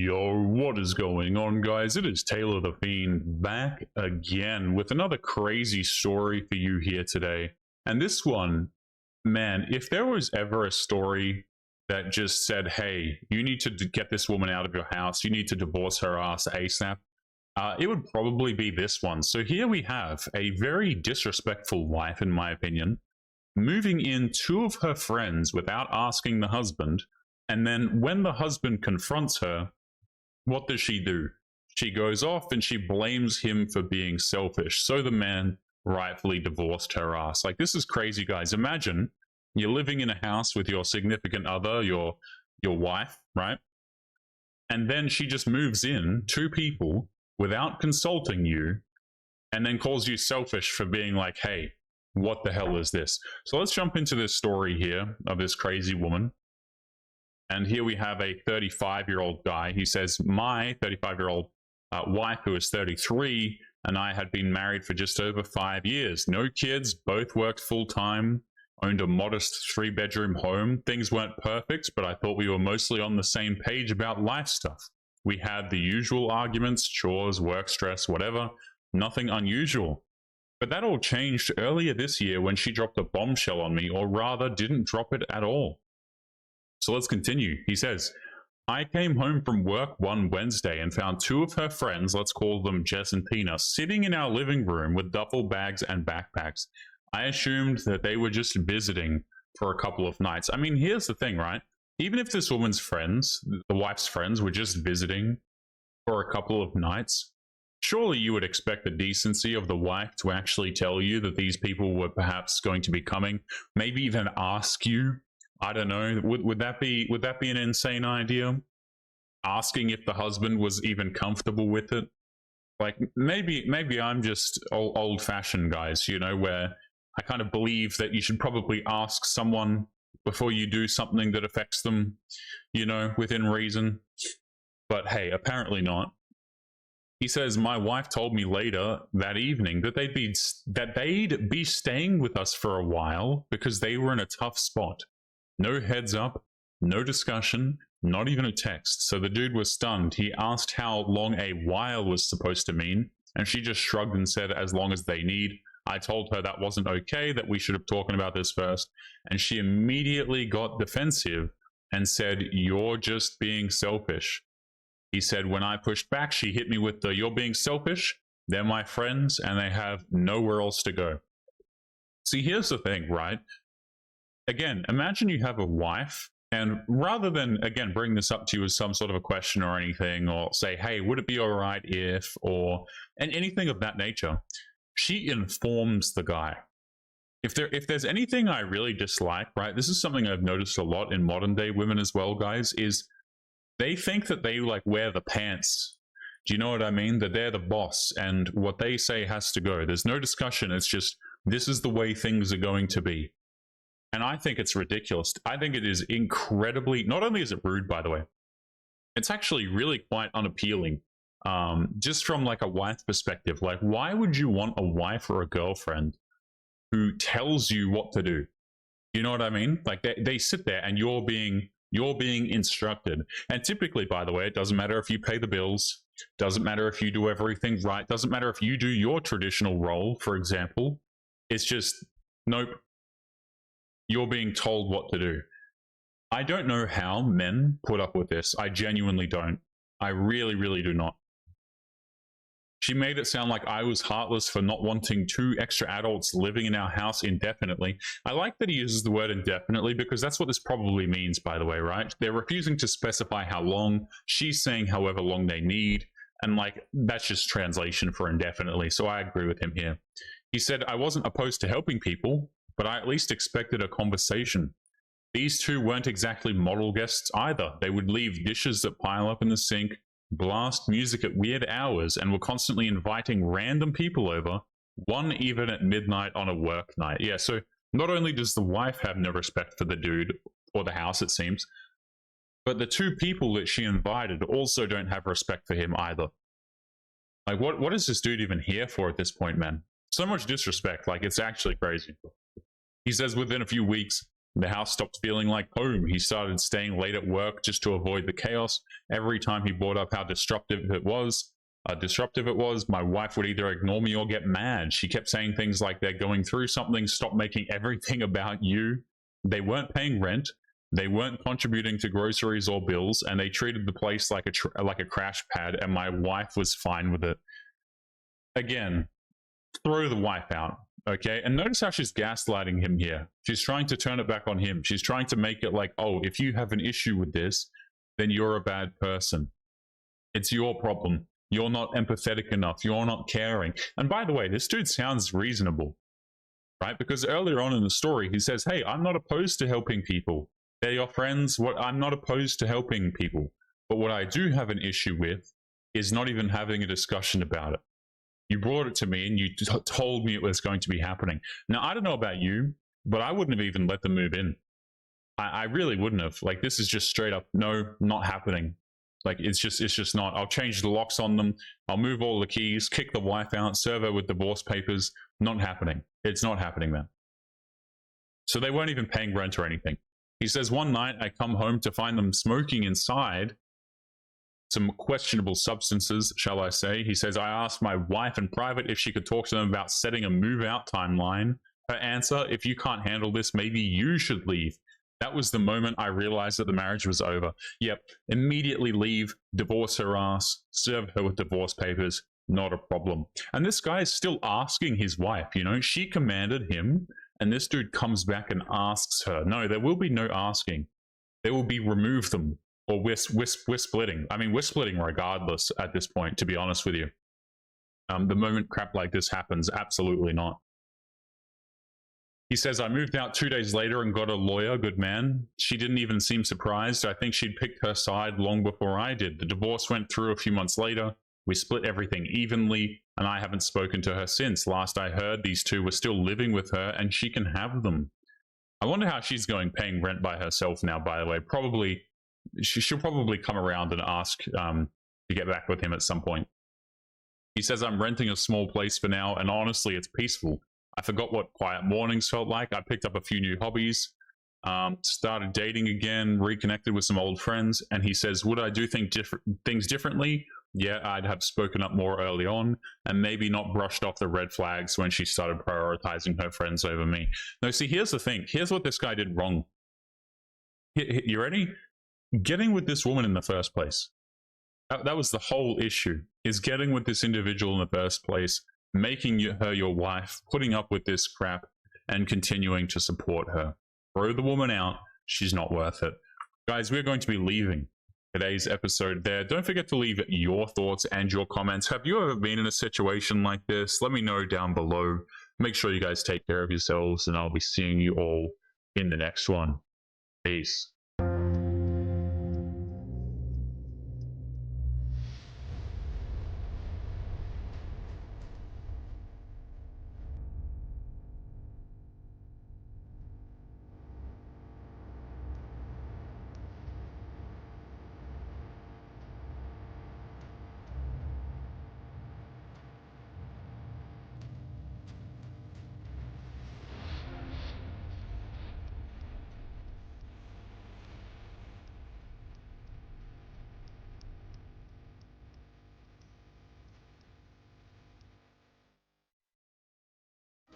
Yo, what is going on, guys? It is Taylor the Fiend back again with another crazy story for you here today. And this one, man, if there was ever a story that just said, hey, you need to get this woman out of your house, you need to divorce her ass ASAP, it would probably be this one. So here we have a very disrespectful wife, in my opinion, moving in two of her friends without asking the husband. And then when the husband confronts her, what does she do? She goes off and she blames him for being selfish. So the man rightfully divorced her ass. Like, this is crazy, guys. Imagine you're living in a house with your significant other, your wife, right? And then she just moves in, two people, without consulting you, and then calls you selfish for being like, hey, what the hell is this? So let's jump into this story here of this crazy woman. And here we have a 35-year-old guy. He says, my 35-year-old wife, who is 33, and I had been married for just over 5 years. No kids, both worked full-time, owned a modest 3-bedroom home. Things weren't perfect, but I thought we were mostly on the same page about life stuff. We had the usual arguments, chores, work stress, whatever. Nothing unusual. But that all changed earlier this year when she dropped a bombshell on me, or rather didn't drop it at all. So let's continue. He says, I came home from work one Wednesday and found two of her friends, let's call them Jess and Tina, sitting in our living room with duffel bags and backpacks. I assumed that they were just visiting for a couple of nights. I mean, here's the thing, right? Even if this woman's friends, the wife's friends, were just visiting for a couple of nights, surely you would expect the decency of the wife to actually tell you that these people were perhaps going to be coming, maybe even ask you. I don't know. Would that be an insane idea? Asking if the husband was even comfortable with it. Like, maybe I'm just old-fashioned, guys, you know, where I kind of believe that you should probably ask someone before you do something that affects them, you know, within reason. But hey, apparently not. He says, my wife told me later that evening that they'd be staying with us for a while because they were in a tough spot. No heads up, no discussion, not even a text. So the dude was stunned. He asked how long a while was supposed to mean, and she just shrugged and said, as long as they need. I told her that wasn't okay, that we should have talked about this first, and she immediately got defensive and said, you're just being selfish. He said, when I pushed back, she hit me with the, you're being selfish, they're my friends, and they have nowhere else to go. See, here's the thing, right? Again, imagine you have a wife, and rather than, again, bring this up to you as some sort of a question or anything, or say, hey, would it be all right if, or and anything of that nature, she informs the guy. If there's anything I really dislike, right, this is something I've noticed a lot in modern day women as well, guys, is they think that they like wear the pants. Do you know what I mean? That they're the boss, and what they say has to go. There's no discussion. It's just, this is the way things are going to be. And I think it's ridiculous. I think it is incredibly, not only is it rude, by the way, it's actually really quite unappealing. Just from like a wife perspective, like, why would you want a wife or a girlfriend who tells you what to do? You know what I mean? Like they sit there and you're being instructed. And typically, by the way, it doesn't matter if you pay the bills, doesn't matter if you do everything right, doesn't matter if you do your traditional role, for example. It's just, nope. You're being told what to do. I don't know how men put up with this. I genuinely don't. I really, really do not. She made it sound like I was heartless for not wanting two extra adults living in our house indefinitely. I like that he uses the word indefinitely because that's what this probably means, by the way, right? They're refusing to specify how long. She's saying however long they need. And like, that's just translation for indefinitely. So I agree with him here. He said, I wasn't opposed to helping people, but I at least expected a conversation. These two weren't exactly model guests either. They would leave dishes that pile up in the sink, blast music at weird hours, and were constantly inviting random people over, one even at midnight on a work night. Yeah, so not only does the wife have no respect for the dude, or the house it seems, but the two people that she invited also don't have respect for him either. Like, what is this dude even here for at this point, man? So much disrespect, like, it's actually crazy. He says within a few weeks, The house stopped feeling like home. He started staying late at work just to avoid the chaos. Every time he brought up how disruptive it was, my wife would either ignore me or get mad. She kept saying things like, they're going through something, stop making everything about you. They weren't paying rent, they weren't contributing to groceries or bills, and they treated the place like a crash pad, and my wife was fine with it. Again, throw the wife out, okay? And notice how she's gaslighting him here. She's trying to turn it back on him. She's trying to make it like, oh, if you have an issue with this, then you're a bad person. It's your problem. You're not empathetic enough. You're not caring. And by the way, this dude sounds reasonable, right? Because earlier on in the story, he says, hey, I'm not opposed to helping people. They're your friends. I'm not opposed to helping people. But what I do have an issue with is not even having a discussion about it. You brought it to me and you told me it was going to be happening. Now, I don't know about you, but I wouldn't have even let them move in. I really wouldn't have. Like, this is just straight up, no, not happening. Like, it's just not. I'll change the locks on them. I'll move all the keys, kick the wife out, serve her with divorce papers. Not happening. It's not happening, man. So they weren't even paying rent or anything. He says, one night I come home to find them smoking inside. Some questionable substances, shall I say. He says, I asked my wife in private if she could talk to them about setting a move-out timeline. Her answer, if you can't handle this, maybe you should leave. That was the moment I realized that the marriage was over. Yep, immediately leave, divorce her ass, serve her with divorce papers, not a problem. And this guy is still asking his wife, you know, she commanded him, and this dude comes back and asks her. No, there will be no asking. There will be remove them. Or we're splitting. I mean, we're splitting regardless at this point, to be honest with you. The moment crap like this happens, absolutely not. He says, I moved out 2 days later and got a lawyer, good man. She didn't even seem surprised. I think she'd picked her side long before I did. The divorce went through a few months later. We split everything evenly, and I haven't spoken to her since. Last I heard, these two were still living with her, and she can have them. I wonder how she's going paying rent by herself now, by the way. Probably... she'll probably come around and ask to get back with him at some point. He says, I'm renting a small place for now, and honestly, it's peaceful. I forgot what quiet mornings felt like. I picked up a few new hobbies, started dating again, reconnected with some old friends, and he says, would I do things differently? Yeah, I'd have spoken up more early on, and maybe not brushed off the red flags when she started prioritizing her friends over me. No, see, here's the thing. Here's what this guy did wrong. You ready? Getting with this woman in the first place. That was the whole issue, is getting with this individual in the first place, making her your wife, putting up with this crap, and continuing to support her. Throw the woman out. She's not worth it. Guys, we're going to be leaving today's episode there. Don't forget to leave your thoughts and your comments. Have you ever been in a situation like this? Let me know down below. Make sure you guys take care of yourselves, and I'll be seeing you all in the next one. Peace.